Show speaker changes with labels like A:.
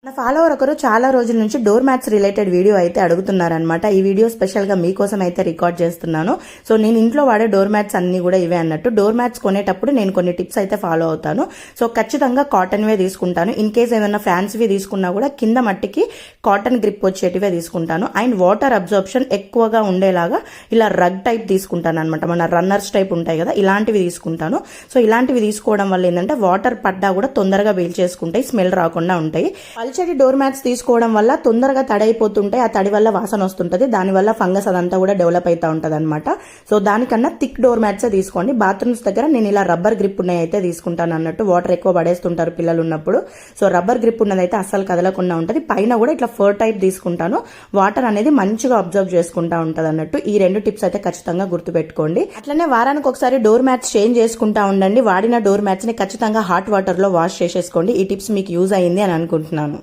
A: నా ఫాలోవర్ ఒకరు చాలా రోజుల నుంచి డోర్ మ్యాట్స్ రిలేటెడ్ వీడియో అయితే అడుగుతున్నారనమాట. ఈ వీడియో స్పెషల్ గా మీకోసం అయితే రికార్డ్ చేస్తున్నాను. సో నేను ఇంట్లో వాడే డోర్ మ్యాట్స్ అన్ని కూడా ఇవే అన్నట్టు. డోర్ మ్యాట్స్ కొనేటప్పుడు నేను కొన్ని టిప్స్ అయితే ఫాలో అవుతాను. సో ఖచ్చితంగా కాటన్ వే తీసుకుంటాను. ఇన్ కేస్ ఏదైనా ఫ్యాన్సీవి తీసుకున్నా కూడా కింద మట్టికి కాటన్ గ్రిప్ వచ్చేటివే తీసుకుంటాను. అండ్ వాటర్ అబ్జార్ప్షన్ ఎక్కువగా ఉండేలాగా ఇలా రగ్ టైప్ తీసుకుంటాను అనమాట. మన రన్నర్స్ టైప్ ఉంటాయి కదా, ఇలాంటివి తీసుకుంటాను. సో ఇలాంటివి తీసుకోవడం వల్ల ఏంటంటే వాటర్ పడ్డా కూడా తొందరగా పీల్చేసుకుంటాయి, స్మెల్ రాకుండా ఉంటాయి. పల్చటి డోర్ మ్యాట్స్ తీసుకోవడం వల్ల తొందరగా తడైపోతుంటాయి. ఆ తడి వల్ల వాసన వస్తుంటది, దానివల్ల ఫంగస్ అదంతా కూడా డెవలప్ అవుతా ఉంటది అనమాట. సో దానికన్నా థిక్ డోర్ మ్యాట్స్ తీసుకోండి. బాత్రూమ్స్ దగ్గర నేను ఇలా రబ్బర్ గ్రిప్ ఉన్నాయి అయితే తీసుకుంటాను అన్నట్టు. వాటర్ ఎక్కువ పడేస్తుంటారు పిల్లలు ఉన్నప్పుడు. సో రబ్బర్ గ్రిప్ ఉన్నదైతే అస్సలు కదలకుండా ఉంటది. పైన కూడా ఇట్లా ఫర్ టైప్ తీసుకుంటాను. వాటర్ అనేది మంచిగా అబ్జర్వ్ చేసుకుంటా ఉంటది అన్నట్టు. ఈ రెండు టిప్స్ అయితే ఖచ్చితంగా గుర్తుపెట్టుకోండి. అట్లనే వారానికి ఒకసారి డోర్ మ్యాట్స్ చేంజ్ చేసుకుంటా ఉండండి. వాడిన డోర్ మ్యాట్స్ ని ఖచ్చితంగా హాట్ వాటర్ లో వాష్ చేసేసుకోండి. ఈ టిప్స్ మీకు యూజ్ అయ్యింది అని అనుకుంటున్నాను.